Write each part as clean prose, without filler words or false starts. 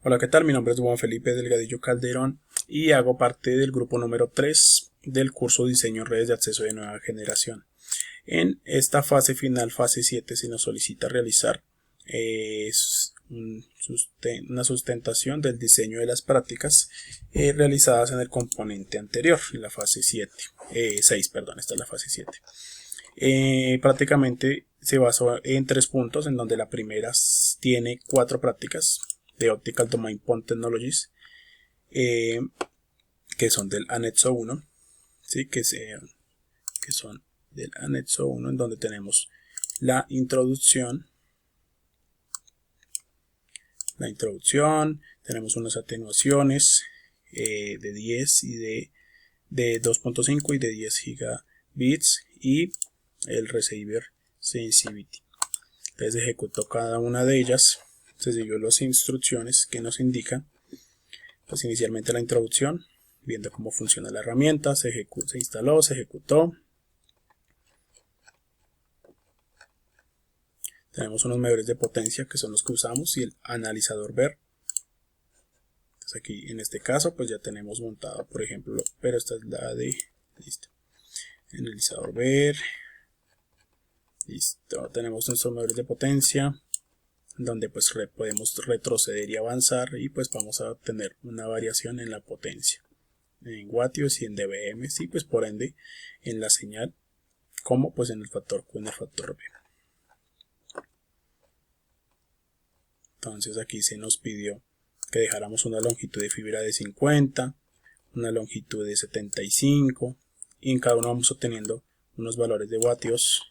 Hola, ¿qué tal? Mi nombre es Juan Felipe Delgadillo Calderón y hago parte del grupo número 3 del curso Diseño Redes de Acceso de Nueva Generación. En esta fase final, fase 7, se nos solicita realizar una sustentación del diseño de las prácticas realizadas en el componente anterior, en la fase 7, 6, perdón, esta es la fase 7. Prácticamente se basa en 3 puntos, en donde la primera tiene 4 prácticas de Optical Domain Point Technologies, que son del anexo 1, ¿sí? que son del anexo 1, en donde tenemos la introducción, tenemos unas atenuaciones de 10 y de 2.5 y de 10 gigabits y el receiver sensitivity. Entonces ejecutó cada una de ellas, se siguió las instrucciones que nos indican, pues inicialmente la introducción, viendo cómo funciona la herramienta, se instaló, se ejecutó. Tenemos unos medidores de potencia que son los que usamos y el analizador ver. Entonces aquí en este caso pues ya tenemos montado, por ejemplo, pero esta es la de, listo, analizador ver, listo, tenemos nuestros medidores de potencia, donde pues podemos retroceder y avanzar y pues vamos a obtener una variación en la potencia, en vatios y en dBm, y pues por ende en la señal, como pues en el factor Q y en el factor B. Entonces aquí se nos pidió que dejáramos una longitud de fibra de 50, una longitud de 75, y en cada uno vamos obteniendo unos valores de vatios,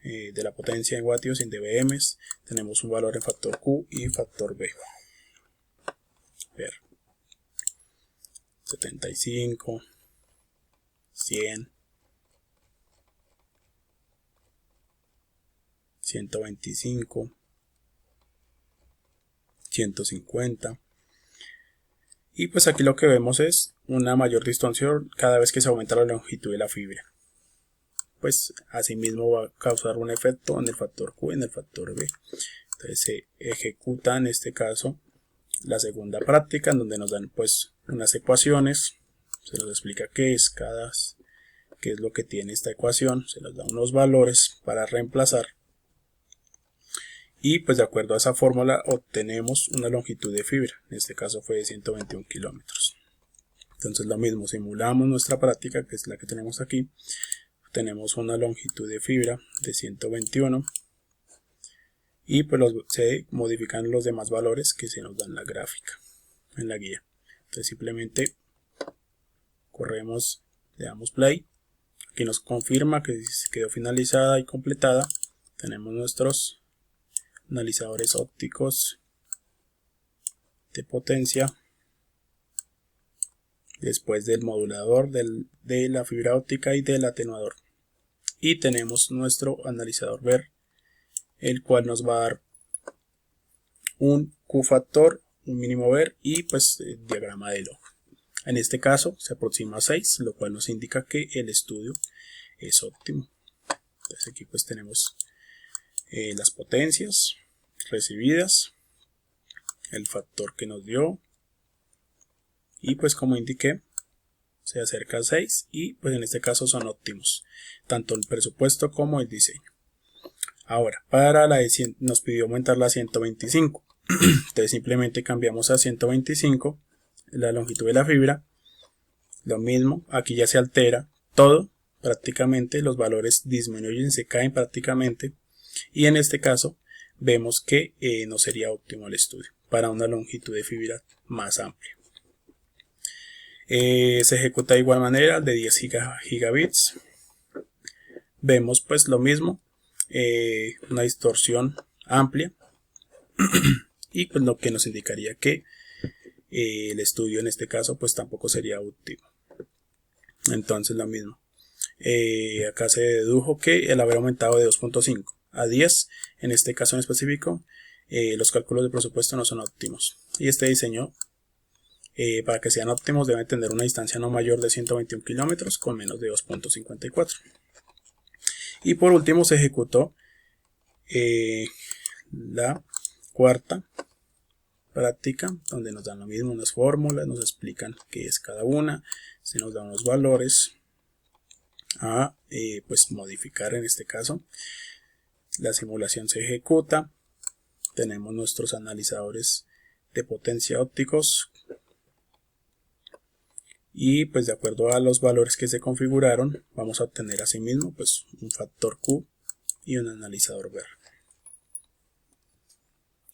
de la potencia en vatios y en dBm. Tenemos un valor en factor Q y factor B. Ver, 75, 100, 125, 150, y pues aquí lo que vemos es una mayor distorsión cada vez que se aumenta la longitud de la fibra. Pues asimismo va a causar un efecto en el factor Q y en el factor B. Entonces se ejecuta en este caso la segunda práctica, en donde nos dan pues unas ecuaciones, se nos explica qué es lo que tiene esta ecuación, se nos da unos valores para reemplazar, y pues de acuerdo a esa fórmula obtenemos una longitud de fibra, en este caso fue de 121 kilómetros. Entonces lo mismo, simulamos nuestra práctica, que es la que tenemos aquí, tenemos una longitud de fibra de 121 y pues se modifican los demás valores que se nos dan en la gráfica, en la guía. Entonces simplemente corremos, le damos play, aquí nos confirma que quedó finalizada y completada. Tenemos nuestros analizadores ópticos de potencia, después del modulador de la fibra óptica y del atenuador, y tenemos nuestro analizador ver, el cual nos va a dar un Q factor, un mínimo ver y pues el diagrama de log. En este caso se aproxima a 6, lo cual nos indica que el estudio es óptimo. Entonces aquí pues tenemos las potencias recibidas, el factor que nos dio, y pues como indiqué se acerca a 6 y pues en este caso son óptimos, tanto el presupuesto como el diseño. Ahora para la de 100 nos pidió aumentarla a 125, entonces simplemente cambiamos a 125 la longitud de la fibra. Lo mismo, aquí ya se altera todo, prácticamente los valores disminuyen, se caen prácticamente, y en este caso vemos que no sería óptimo el estudio para una longitud de fibra más amplia. Se ejecuta de igual manera de 10 gigabits. Vemos pues lo mismo, una distorsión amplia y pues lo que nos indicaría que el estudio en este caso pues tampoco sería óptimo. Entonces lo mismo, acá se dedujo que el haber aumentado de 2.5 a 10 en este caso en específico, los cálculos de presupuesto no son óptimos, y este diseño para que sean óptimos deben tener una distancia no mayor de 121 kilómetros con menos de 2.54. Y por último se ejecutó la cuarta práctica donde nos dan lo mismo, unas fórmulas, nos explican qué es cada una, se nos dan unos valores a pues modificar. En este caso la simulación se ejecuta, tenemos nuestros analizadores de potencia ópticos y pues de acuerdo a los valores que se configuraron vamos a obtener asimismo pues un factor Q y un analizador ver.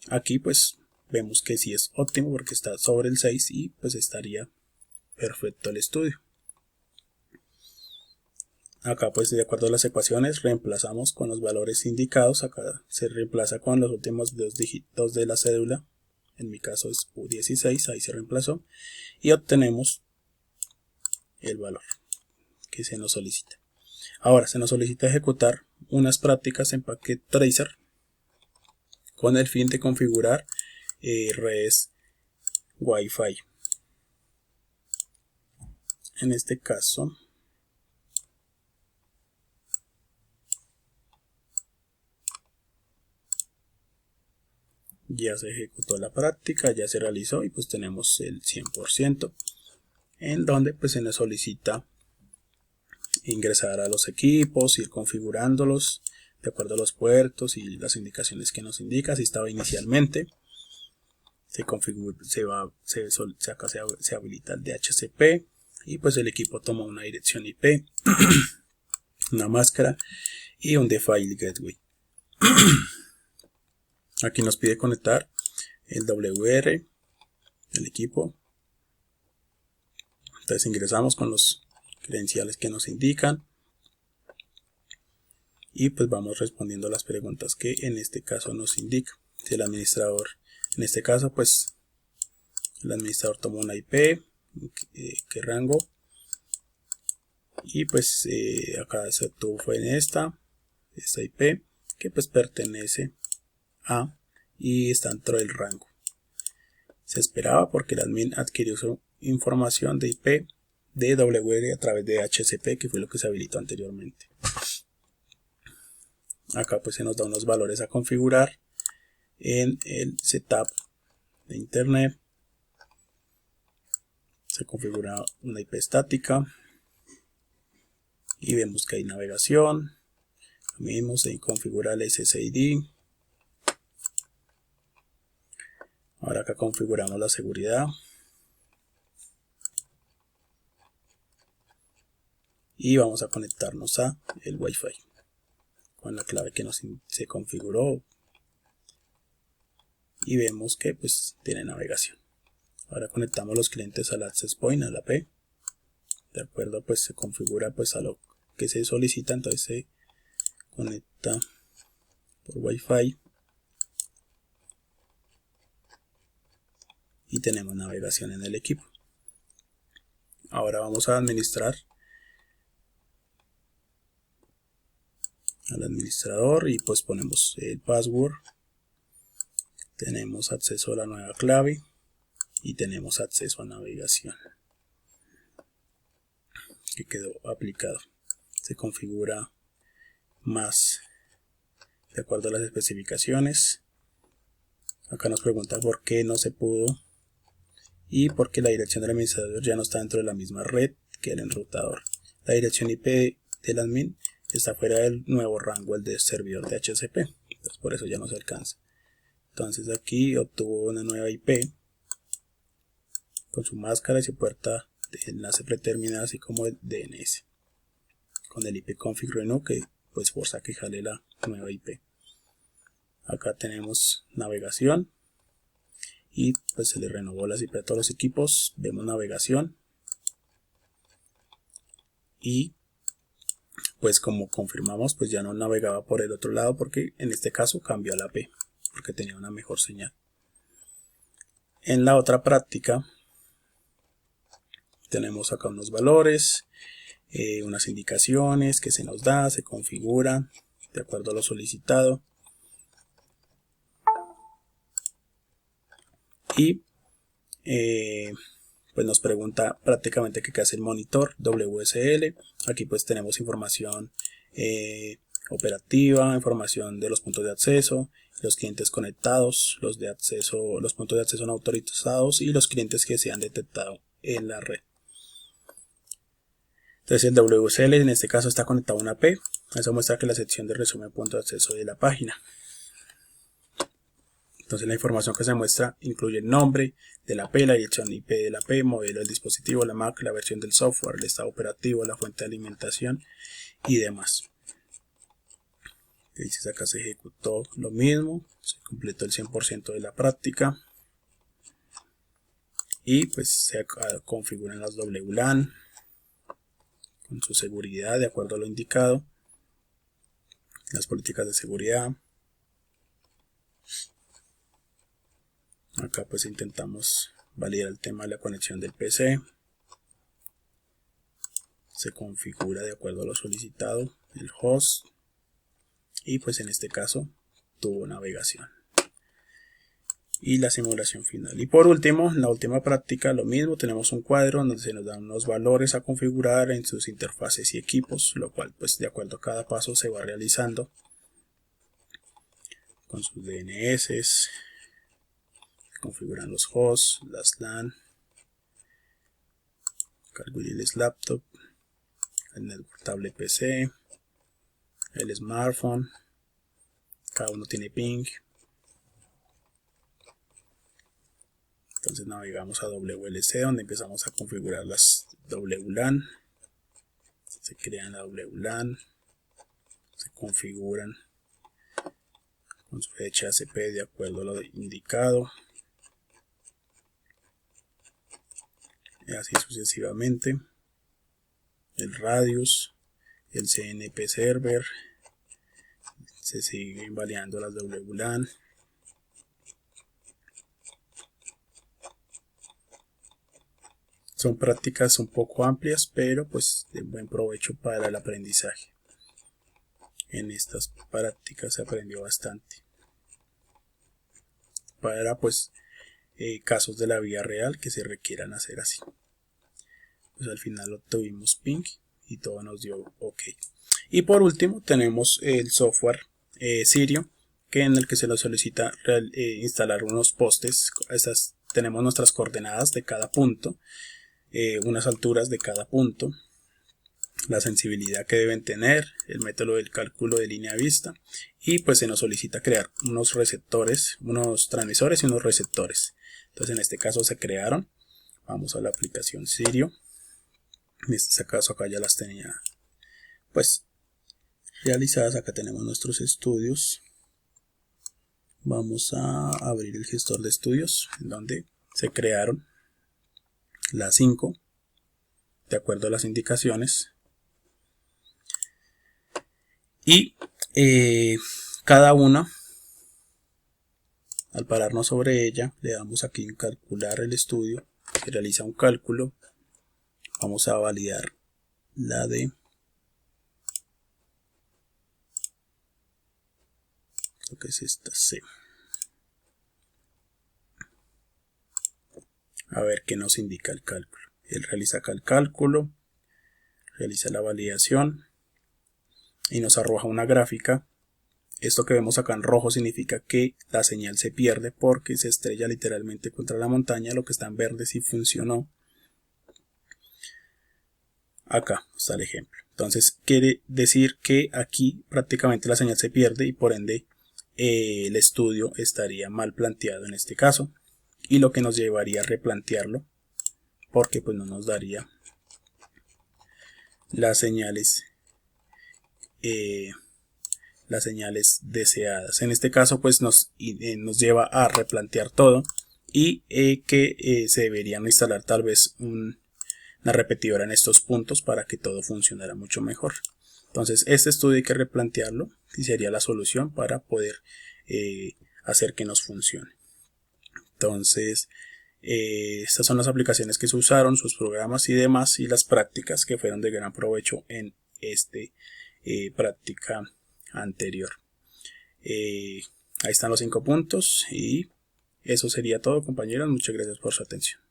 Aquí pues vemos que sí es óptimo porque está sobre el 6 y pues estaría perfecto el estudio. Acá pues de acuerdo a las ecuaciones reemplazamos con los valores indicados. Acá se reemplaza con los últimos dos dígitos de la cédula, en mi caso es U16, ahí se reemplazó, y obtenemos el valor que se nos solicita. Ahora se nos solicita ejecutar unas prácticas en Packet Tracer con el fin de configurar redes Wi-Fi. En este caso ya se ejecutó la práctica, ya se realizó y pues tenemos el 100%, en donde pues se nos solicita ingresar a los equipos, ir configurándolos de acuerdo a los puertos y las indicaciones que nos indica. Si estaba inicialmente, se configura, se habilita el DHCP y pues el equipo toma una dirección IP, una máscara y un Defile Gateway. Aquí nos pide conectar el WR del equipo. Entonces ingresamos con los credenciales que nos indican y pues vamos respondiendo las preguntas que en este caso nos indica. Si el administrador, en este caso pues el administrador tomó una IP, qué rango, y pues acá se obtuvo fue en esta IP que pues pertenece a y está dentro del rango. Se esperaba porque el admin adquirió su información de IP de WR a través de HCP, que fue lo que se habilitó anteriormente. Acá pues se nos da unos valores a configurar en el setup de internet. Se configura una IP estática y vemos que hay navegación. Lo mismo se configura el SSID. Ahora acá configuramos la seguridad y vamos a conectarnos a el Wi-Fi con la clave que se configuró y vemos que pues tiene navegación. Ahora conectamos los clientes al access point, a la AP. De acuerdo, pues se configura pues a lo que se solicita, entonces se conecta por Wi-Fi y tenemos navegación en el equipo. Ahora vamos a administrar al administrador y pues ponemos el password, tenemos acceso a la nueva clave y tenemos acceso a navegación que quedó aplicado. Se configura más de acuerdo a las especificaciones. Acá nos pregunta por qué no se pudo y porque la dirección del administrador ya no está dentro de la misma red que el enrutador. La dirección IP del admin está fuera del nuevo rango, el de servidor de HCP, entonces por eso ya no se alcanza. Entonces aquí obtuvo una nueva IP con su máscara y su puerta de enlace predeterminada, así como el DNS con el IP config renew, que pues forza que jale la nueva IP. Acá tenemos navegación y pues se le renovó las IP a todos los equipos. Vemos navegación y pues como confirmamos pues ya no navegaba por el otro lado porque en este caso cambió la IP porque tenía una mejor señal. En la otra práctica tenemos acá unos valores, unas indicaciones que se nos da, se configuran de acuerdo a lo solicitado y pues nos pregunta prácticamente qué hace el monitor WSL. Aquí pues tenemos información operativa, información de los puntos de acceso, los clientes conectados, los puntos de acceso no autorizados y los clientes que se han detectado en la red. Entonces el WSL en este caso está conectado a una AP. Eso muestra que la sección de resumen punto de acceso de la página. Entonces la información que se muestra incluye el nombre de la AP, la dirección IP de la AP, modelo del dispositivo, la MAC, la versión del software, el estado operativo, la fuente de alimentación y demás. Dice acá se ejecutó lo mismo, se completó el 100% de la práctica y pues se configuran las WLAN con su seguridad de acuerdo a lo indicado, las políticas de seguridad. Acá pues intentamos validar el tema de la conexión del PC, se configura de acuerdo a lo solicitado el host y pues en este caso tuvo navegación y la simulación final. Y por último, en la última práctica lo mismo, tenemos un cuadro donde se nos dan unos valores a configurar en sus interfaces y equipos, lo cual pues de acuerdo a cada paso se va realizando con sus DNS, se configuran los hosts, las LAN, Carguiles Laptop, el Network Tablet PC, el smartphone, cada uno tiene ping. Entonces navegamos a WLC donde empezamos a configurar las WLAN, se crean la WLAN, se configuran con su DHCP de acuerdo a lo indicado y así sucesivamente. El radius, el CNP server, se siguen validando las WLAN. Son prácticas un poco amplias, pero pues de buen provecho para el aprendizaje. En estas prácticas se aprendió bastante. Para pues casos de la vida real que se requieran hacer así. Pues al final obtuvimos ping y todo nos dio OK. Y por último tenemos el software Sirio, que en el que se nos solicita instalar unos postes. Tenemos nuestras coordenadas de cada punto, unas alturas de cada punto, la sensibilidad que deben tener, el método del cálculo de línea vista y pues se nos solicita crear unos receptores, unos transmisores y unos receptores. Entonces en este caso se crearon. Vamos a la aplicación Sirio. En este caso acá ya las tenía pues realizadas. Acá tenemos nuestros estudios. Vamos a abrir el gestor de estudios donde se crearon las 5 de acuerdo a las indicaciones. Y cada una, al pararnos sobre ella, le damos aquí en calcular el estudio, se realiza un cálculo. Vamos a validar la de lo que es esta C. A ver qué nos indica el cálculo. Él realiza acá el cálculo, realiza la validación y nos arroja una gráfica. Esto que vemos acá en rojo significa que la señal se pierde porque se estrella literalmente contra la montaña. Lo que está en verde sí funcionó. Acá está el ejemplo. Entonces quiere decir que aquí prácticamente la señal se pierde y por ende el estudio estaría mal planteado en este caso. Y lo que nos llevaría a replantearlo porque pues no nos daría las señales deseadas. En este caso pues nos lleva a replantear todo y que se deberían instalar tal vez una repetidora en estos puntos para que todo funcionara mucho mejor. Entonces este estudio hay que replantearlo y sería la solución para poder hacer que nos funcione. Entonces estas son las aplicaciones que se usaron, sus programas y demás, y las prácticas que fueron de gran provecho en este práctica anterior. Ahí están los 5 puntos y eso sería todo, compañeros. Muchas gracias por su atención.